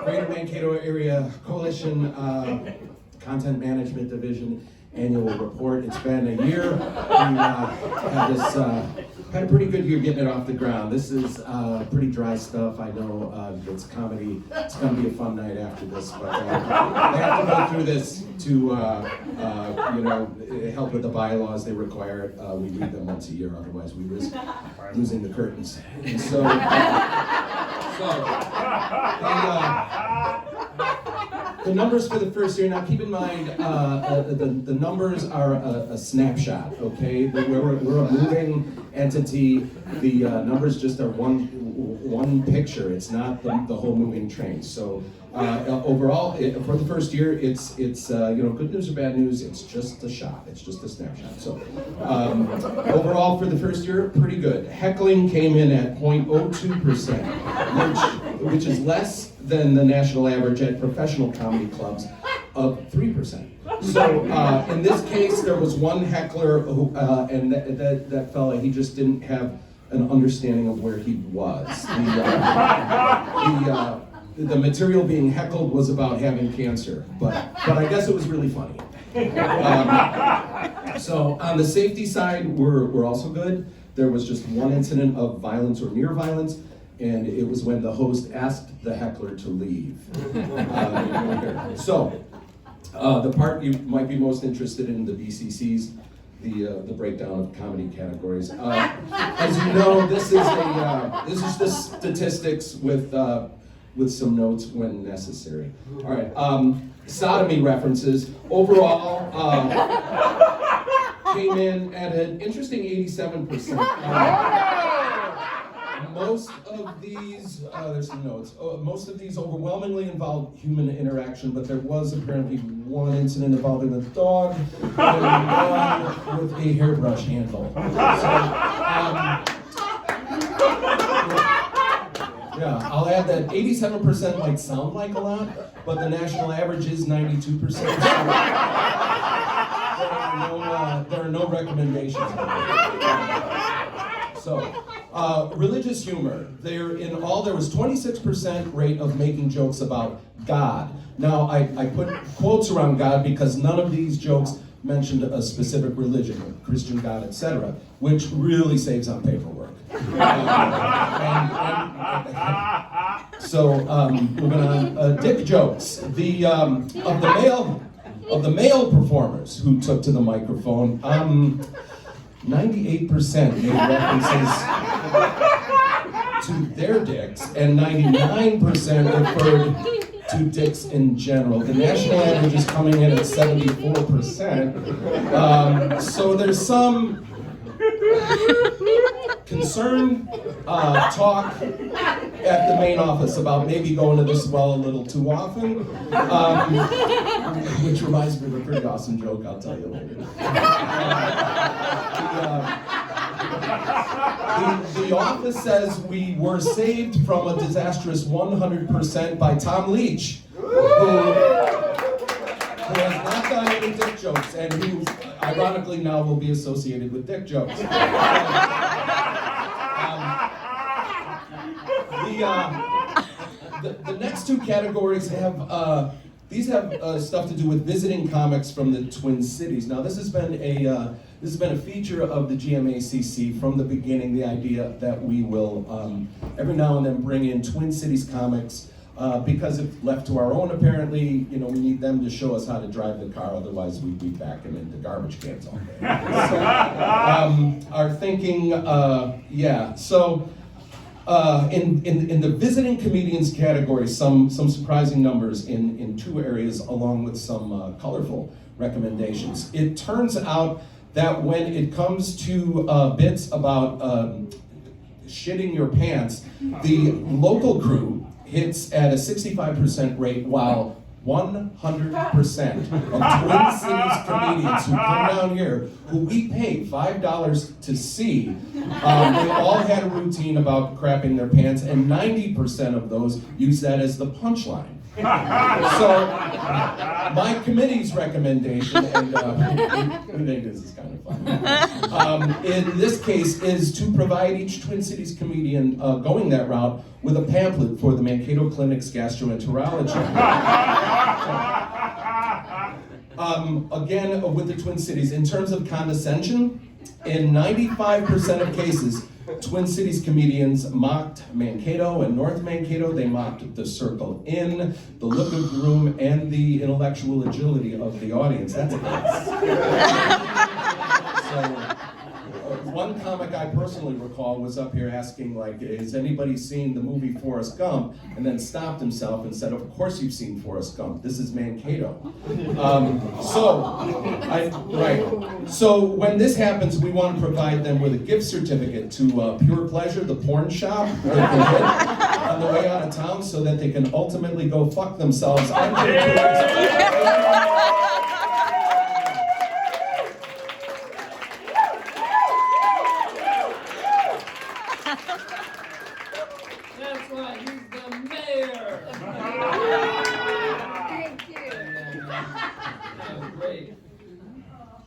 Greater Mankato Area Coalition Content Management Division annual report. It's been a year. We had a pretty good year getting it off the ground. This is pretty dry stuff. I know it's comedy. It's going to be a fun night after this, but they have to go through this to help with the bylaws. They require it. We read them once a year, otherwise we risk losing the curtains. And the numbers for the first year, now keep in mind, the numbers are a snapshot, okay? We're a moving entity. The numbers just are one picture. It's not the whole moving train. So overall, for the first year, it's good news or bad news, it's just a shot. It's just a snapshot. So overall, for the first year, pretty good. Heckling came in at 0.02%, which is less than the national average at professional comedy clubs of 3%. So in this case, there was one heckler who, and that fella, he just didn't have an understanding of where he was. The material being heckled was about having cancer, but I guess it was really funny. So on the safety side, we're also good. There was just one incident of violence or near violence, and it was when the host asked the heckler to leave. So, the part you might be most interested in, the BCCs, the breakdown of comedy categories. As you know, this is the statistics with some notes when necessary. All right, sodomy references overall came in at an interesting 87%. Most of these, there's some notes. Most of these overwhelmingly involved human interaction, but there was apparently one incident involving a dog and one with a hairbrush handle. So, yeah, I'll add that 87% might sound like a lot, but the national average is 92%. So there are no recommendations. So, religious humor. There was 26% rate of making jokes about God. Now, I put quotes around God because none of these jokes mentioned a specific religion, Christian God, etc., which really saves on paperwork. So, moving on, dick jokes. Of the male performers who took to the microphone, 98% made references to their dicks, and 99% referred to dicks in general. The national average is coming in at 74%. So there's some concern, talk at the main office about maybe going to this well a little too often, which reminds me of a pretty awesome joke I'll tell you later. The office says we were saved from a disastrous 100% by Tom Leach, who has not done any dick jokes, and who, ironically, now will be associated with dick jokes. The next two categories have stuff to do with visiting comics from the Twin Cities. Now, this has been a feature of the GMACC from the beginning. The idea that we will every now and then bring in Twin Cities comics because if left to our own, apparently, we need them to show us how to drive the car. Otherwise, we'd be backing into garbage cans all day. So, our thinking, So. In the visiting comedians category, some surprising numbers in two areas, along with some colorful recommendations. It turns out that when it comes to bits about shitting your pants, the local crew hits at a 65% rate, while 100% of Twin Cities comedians who come down here, who we pay $5 to see, they all had a routine about crapping their pants, and 90% of those use that as the punchline. So, my committee's recommendation, and I think this is kind of fun, in this case, is to provide each Twin Cities comedian going that route with a pamphlet for the Mankato Clinic's gastroenterology. Again, with the Twin Cities, in terms of condescension, in 95% of cases, Twin Cities comedians mocked Mankato and North Mankato. They mocked the Circle Inn, the look of the room, and the intellectual agility of the audience. That's a So, one comic I personally recall was up here asking, like, has anybody seen the movie Forrest Gump? And then stopped himself and said, of course you've seen Forrest Gump. This is Mankato. So when this happens, we want to provide them with a gift certificate to Pure Pleasure, the porn shop that they hit on the way out of town, so that they can ultimately go fuck themselves. That's right, he's the mayor.